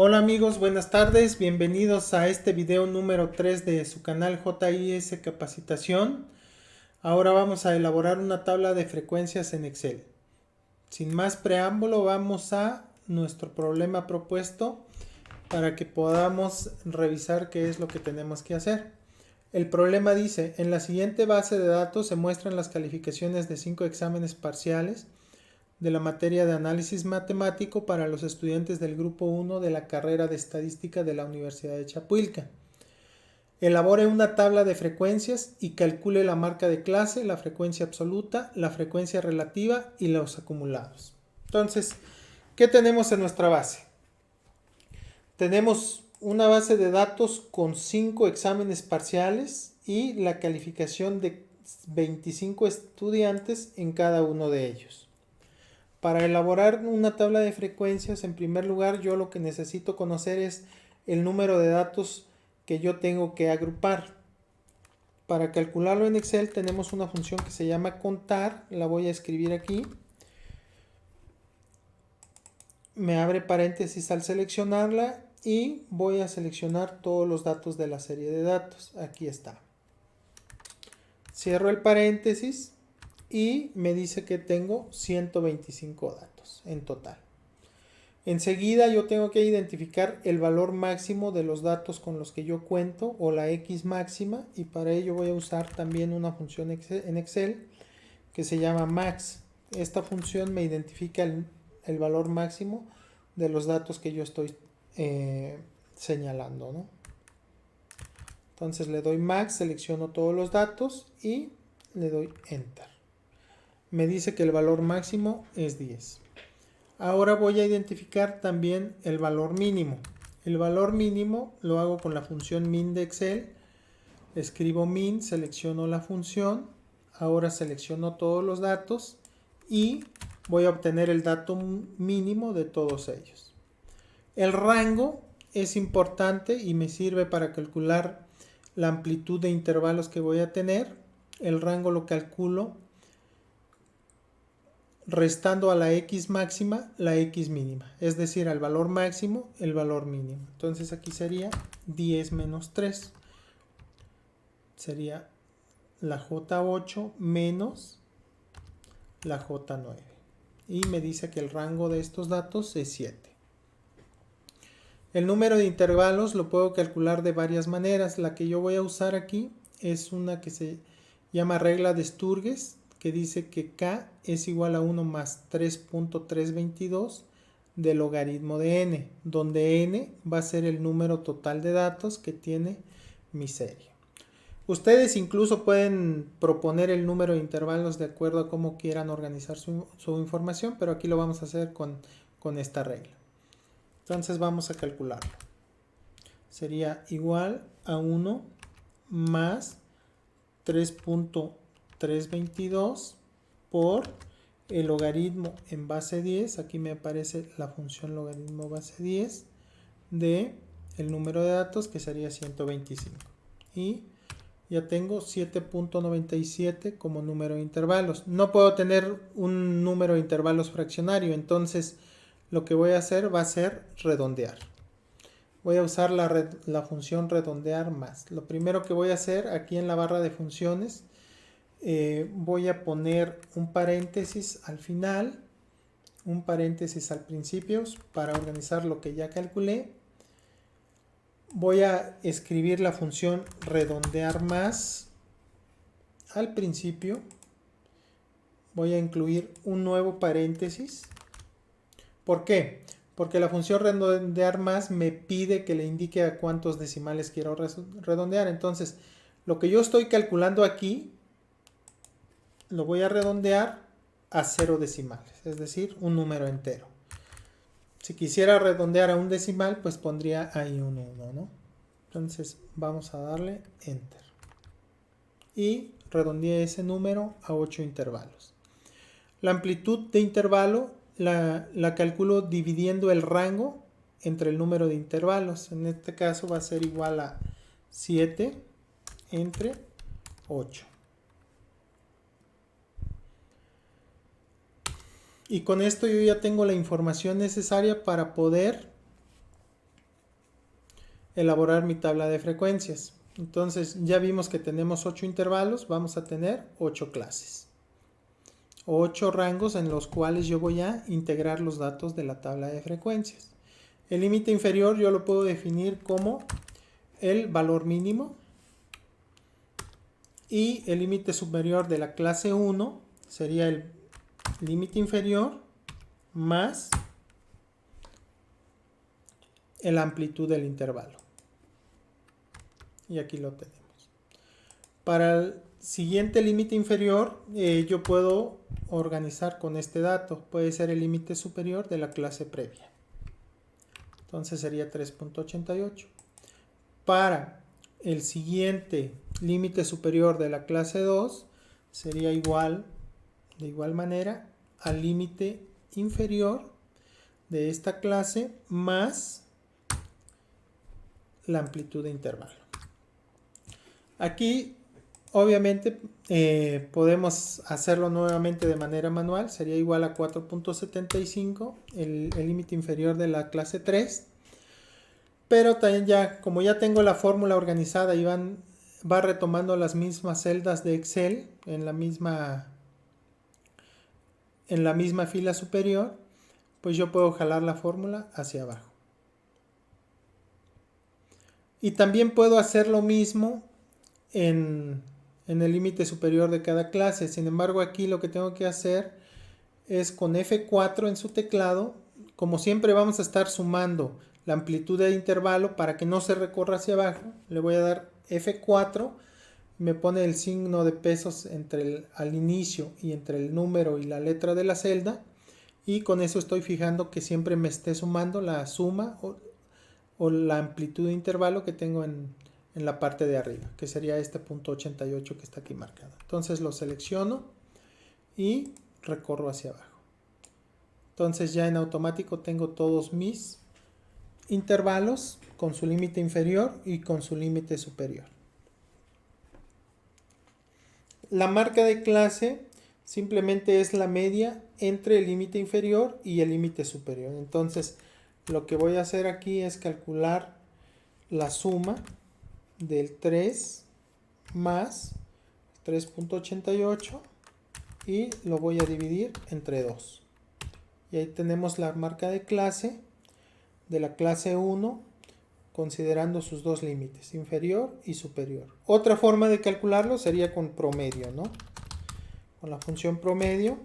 Hola amigos, buenas tardes, bienvenidos a este video número 3 de su canal JIS Capacitación. Ahora vamos a elaborar una tabla de frecuencias en Excel. Sin más preámbulo, vamos a nuestro problema propuesto para que podamos revisar qué es lo que tenemos que hacer. El problema dice, en la siguiente base de datos se muestran las calificaciones de 5 exámenes parciales de la materia de análisis matemático para los estudiantes del grupo 1 de la carrera de estadística de la Universidad de Chapulca. Elabore una tabla de frecuencias y calcule la marca de clase, la frecuencia absoluta, la frecuencia relativa y los acumulados. Entonces, ¿qué tenemos en nuestra base? Tenemos una base de datos con 5 exámenes parciales y la calificación de 25 estudiantes en cada uno de ellos. Para elaborar una tabla de frecuencias, en primer lugar, yo lo que necesito conocer es el número de datos que yo tengo que agrupar. Para calcularlo en Excel tenemos una función que se llama contar, la voy a escribir aquí. Me abre paréntesis al seleccionarla y voy a seleccionar todos los datos de la serie de datos. Aquí está. Cierro el paréntesis y me dice que tengo 125 datos en total. Enseguida yo tengo que identificar el valor máximo de los datos con los que yo cuento o la X máxima, y para ello voy a usar también una función en Excel que se llama max. Esta función me identifica el valor máximo de los datos que yo estoy señalando, ¿no? Entonces le doy max, selecciono todos los datos y le doy enter. Me dice que el valor máximo es 10. Ahora voy a identificar también el valor mínimo. El valor mínimo lo hago con la función min de Excel. Escribo min, selecciono la función. Ahora selecciono todos los datos y voy a obtener el dato mínimo de todos ellos. El rango es importante y me sirve para calcular la amplitud de intervalos que voy a tener. El rango lo calculo restando a la X máxima la X mínima, es decir, al valor máximo el valor mínimo. Entonces aquí sería 10 menos 3, sería la J8 menos la J9, y me dice que el rango de estos datos es 7. El número de intervalos lo puedo calcular de varias maneras. La que yo voy a usar aquí es una que se llama regla de Sturges, que dice que K es igual a 1 más 3.322 del logaritmo de n, donde n va a ser el número total de datos que tiene mi serie. Ustedes incluso pueden proponer el número de intervalos de acuerdo a cómo quieran organizar su información, pero aquí lo vamos a hacer con esta regla. Entonces vamos a calcularlo. Sería igual a 1 más 3.322 por el logaritmo en base 10, aquí me aparece la función logaritmo base 10 de el número de datos, que sería 125, y ya tengo 7.97 como número de intervalos. No puedo tener un número de intervalos fraccionario, entonces lo que voy a hacer va a ser redondear. Voy a usar la función redondear más. Lo primero que voy a hacer aquí en la barra de funciones, voy a poner un paréntesis al final, un paréntesis al principio para organizar lo que ya calculé. Voy a escribir la función redondear más al principio. Voy a incluir un nuevo paréntesis. ¿Por qué? Porque la función redondear más me pide que le indique a cuántos decimales quiero redondear. Entonces, lo que yo estoy calculando aquí lo voy a redondear a 0 decimales, es decir, un número entero. Si quisiera redondear a un decimal, pues pondría ahí un 1, ¿no? Entonces vamos a darle enter. Y redondeé ese número a 8 intervalos. La amplitud de intervalo la calculo dividiendo el rango entre el número de intervalos. En este caso va a ser igual a 7 entre 8. Y con esto yo ya tengo la información necesaria para poder elaborar mi tabla de frecuencias. Entonces ya vimos que tenemos 8 intervalos, vamos a tener 8 clases. 8 rangos en los cuales yo voy a integrar los datos de la tabla de frecuencias. El límite inferior yo lo puedo definir como el valor mínimo y el límite superior de la clase 1 sería el límite inferior más la amplitud del intervalo. Y aquí lo tenemos. Para el siguiente límite inferior yo puedo organizar con este dato. Puede ser el límite superior de la clase previa. Entonces sería 3.88. Para el siguiente límite superior de la clase 2 sería de igual manera al límite inferior de esta clase más la amplitud de intervalo. Aquí obviamente podemos hacerlo nuevamente de manera manual. Sería igual a 4.75 el límite inferior de la clase 3. Pero también como ya tengo la fórmula organizada y va retomando las mismas celdas de Excel en la misma fila superior, pues yo puedo jalar la fórmula hacia abajo. Y también puedo hacer lo mismo en el límite superior de cada clase. Sin embargo, aquí lo que tengo que hacer es con F4 en su teclado. Como siempre vamos a estar sumando la amplitud de intervalo para que no se recorra hacia abajo. Le voy a dar F4. Me pone el signo de pesos al inicio y entre el número y la letra de la celda. Y con eso estoy fijando que siempre me esté sumando la suma o la amplitud de intervalo que tengo en la parte de arriba, que sería este punto 88 que está aquí marcado. Entonces lo selecciono y recorro hacia abajo. Entonces ya en automático tengo todos mis intervalos con su límite inferior y con su límite superior. La marca de clase simplemente es la media entre el límite inferior y el límite superior. Entonces lo que voy a hacer aquí es calcular la suma del 3 más 3.88 y lo voy a dividir entre 2. Y ahí tenemos la marca de clase de la clase 1 considerando sus dos límites, inferior y superior. Otra forma de calcularlo sería con promedio, ¿no? Con la función promedio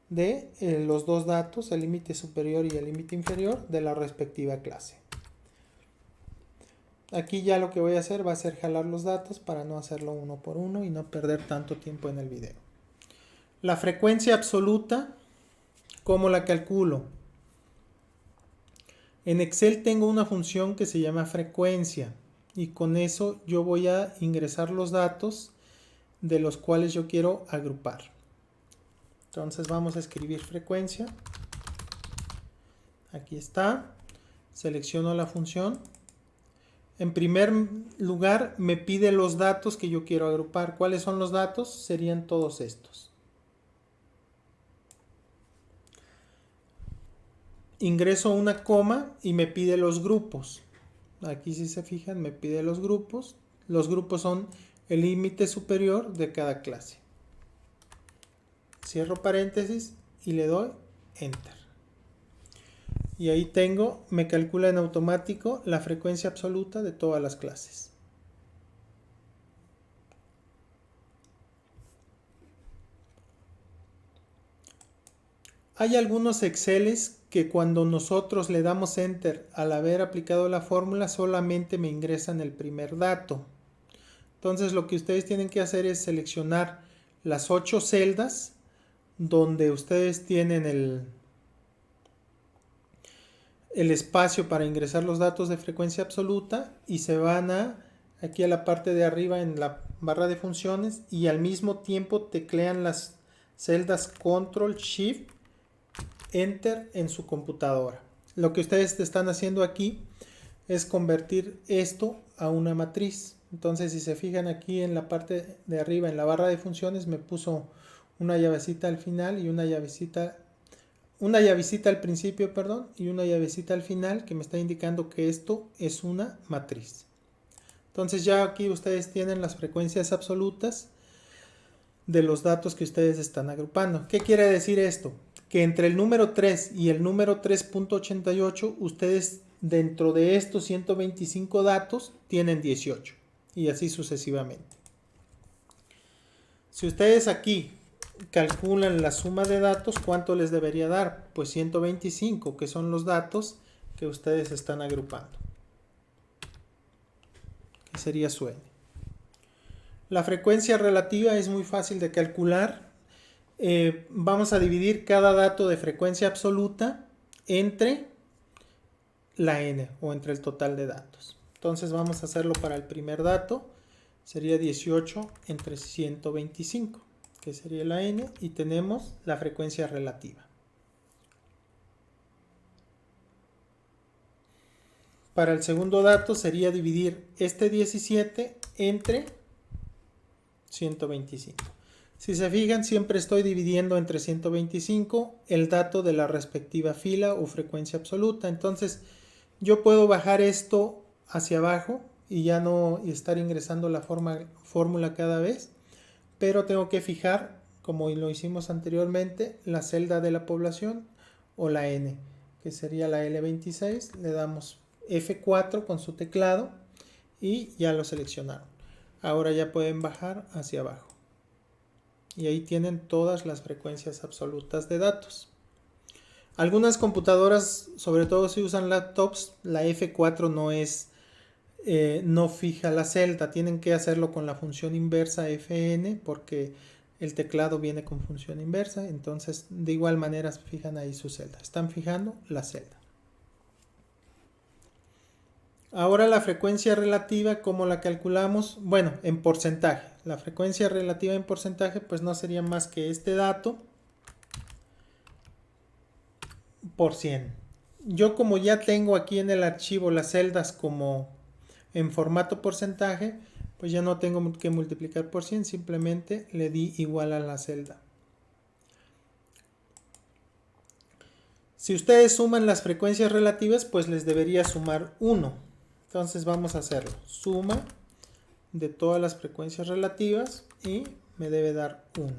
de los dos datos, el límite superior y el límite inferior de la respectiva clase. Aquí ya lo que voy a hacer va a ser jalar los datos para no hacerlo uno por uno y no perder tanto tiempo en el video. La frecuencia absoluta, ¿cómo la calculo? En Excel tengo una función que se llama frecuencia y con eso yo voy a ingresar los datos de los cuales yo quiero agrupar. Entonces vamos a escribir frecuencia. Aquí está. Selecciono la función. En primer lugar me pide los datos que yo quiero agrupar. ¿Cuáles son los datos? Serían todos estos. Ingreso una coma y me pide los grupos. Aquí si se fijan me pide los grupos. Los grupos son el límite superior de cada clase. Cierro paréntesis y le doy Enter. Y ahí me calcula en automático la frecuencia absoluta de todas las clases. Hay algunos Exceles que cuando nosotros le damos Enter al haber aplicado la fórmula solamente me ingresan el primer dato. Entonces lo que ustedes tienen que hacer es seleccionar las 8 celdas donde ustedes tienen el espacio para ingresar los datos de frecuencia absoluta y se van aquí a la parte de arriba en la barra de funciones y al mismo tiempo teclean las celdas Control Shift Enter en su computadora. Lo que ustedes están haciendo aquí es convertir esto a una matriz. Entonces si se fijan aquí en la parte de arriba en la barra de funciones me puso una llavecita al final y una llavecita una llavecita al principio, perdón, y una llavecita al final que me está indicando que esto es una matriz. Entonces ya aquí ustedes tienen las frecuencias absolutas de los datos que ustedes están agrupando. ¿Qué quiere decir esto? Que entre el número 3 y el número 3.88 ustedes dentro de estos 125 datos tienen 18 y así sucesivamente. Si ustedes aquí calculan la suma de datos, ¿cuánto les debería dar? Pues 125, que son los datos que ustedes están agrupando, que sería su n. La frecuencia relativa es muy fácil de calcular. Vamos a dividir cada dato de frecuencia absoluta entre la n o entre el total de datos. Entonces vamos a hacerlo para el primer dato. Sería 18 entre 125, que sería la n, y tenemos la frecuencia relativa. Para el segundo dato sería dividir este 17 entre 125. Si se fijan, siempre estoy dividiendo entre 125 el dato de la respectiva fila o frecuencia absoluta. Entonces, yo puedo bajar esto hacia abajo y ya no estar ingresando la fórmula cada vez, pero tengo que fijar, como lo hicimos anteriormente, la celda de la población o la N, que sería la L26. Le damos F4 con su teclado y ya lo seleccionaron. Ahora ya pueden bajar hacia abajo. Y ahí tienen todas las frecuencias absolutas de datos. Algunas computadoras, sobre todo si usan laptops, la F4 no fija la celda. Tienen que hacerlo con la función inversa Fn porque el teclado viene con función inversa. Entonces, de igual manera, fijan ahí su celda. Están fijando la celda. Ahora la frecuencia relativa, ¿cómo la calculamos? Bueno, en porcentaje. La frecuencia relativa en porcentaje pues no sería más que este dato por 100. Yo como ya tengo aquí en el archivo las celdas como en formato porcentaje, pues ya no tengo que multiplicar por 100, simplemente le di igual a la celda. Si ustedes suman las frecuencias relativas, pues les debería sumar 1. Entonces vamos a hacerlo. Suma de todas las frecuencias relativas y me debe dar 1.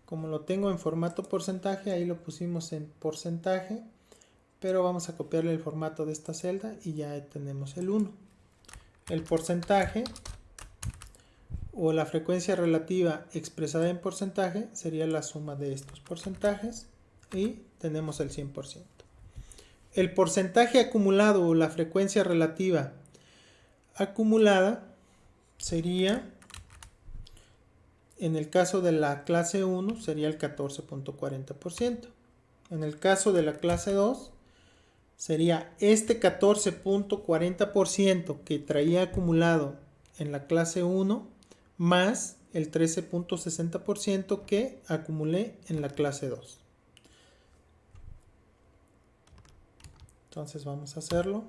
Como lo tengo en formato porcentaje, ahí lo pusimos en porcentaje, pero vamos a copiarle el formato de esta celda y ya tenemos el 1. El porcentaje o la frecuencia relativa expresada en porcentaje sería la suma de estos porcentajes y tenemos el 100%. El porcentaje acumulado o la frecuencia relativa acumulada sería, en el caso de la clase 1, sería el 14.40%. En el caso de la clase 2, sería este 14.40% que traía acumulado en la clase 1 más el 13.60% que acumulé en la clase 2. Entonces vamos a hacerlo.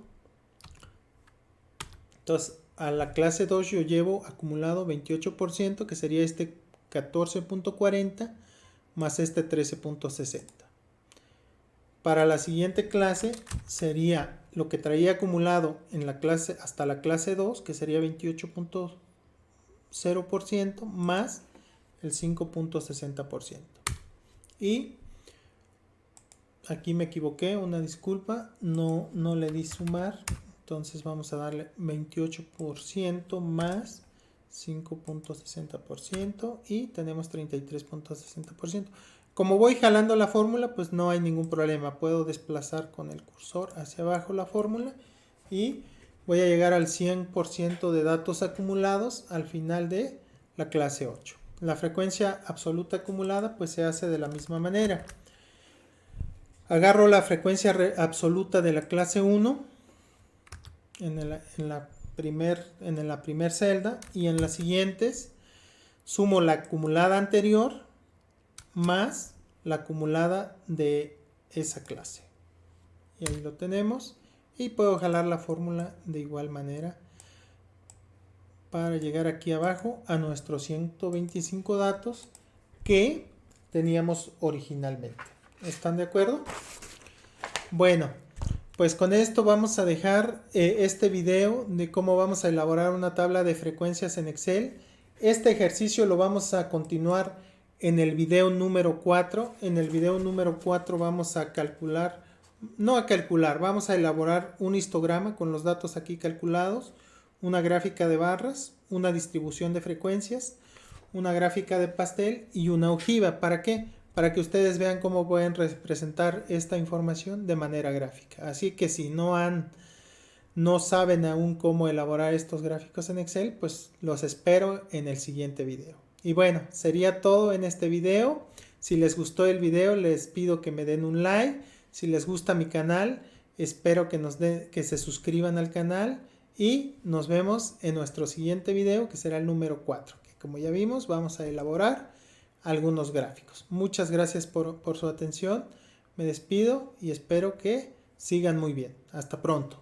Entonces a la clase 2 yo llevo acumulado 28%, que sería este 14.40 más este 13.60. Para la siguiente clase sería lo que traía acumulado en la clase hasta la clase 2, que sería 28.0% más el 5.60%. Y aquí me equivoqué, una disculpa, no le di sumar, entonces vamos a darle 28% más 5.60% y tenemos 33.60%. Como voy jalando la fórmula, pues no hay ningún problema, puedo desplazar con el cursor hacia abajo la fórmula y voy a llegar al 100% de datos acumulados al final de la clase 8. La frecuencia absoluta acumulada pues se hace de la misma manera. Agarro la frecuencia absoluta de la clase 1 en la primer celda y en las siguientes sumo la acumulada anterior más la acumulada de esa clase. Y ahí lo tenemos. Y puedo jalar la fórmula de igual manera para llegar aquí abajo a nuestros 125 datos que teníamos originalmente. ¿Están de acuerdo? Bueno, pues con esto vamos a dejar este video de cómo vamos a elaborar una tabla de frecuencias en Excel. Este ejercicio lo vamos a continuar en el video número 4. En el video número 4 vamos a calcular, vamos a elaborar un histograma con los datos aquí calculados, una gráfica de barras, una distribución de frecuencias, una gráfica de pastel y una ojiva. ¿Para qué? Para que ustedes vean cómo pueden representar esta información de manera gráfica. Así que si no saben aún cómo elaborar estos gráficos en Excel, pues los espero en el siguiente video. Y bueno, sería todo en este video. Si les gustó el video, les pido que me den un like. Si les gusta mi canal, espero que se suscriban al canal y nos vemos en nuestro siguiente video, que será el número 4, que como ya vimos, vamos a elaborar algunos gráficos. Muchas gracias por su atención. Me despido y espero que sigan muy bien. Hasta pronto.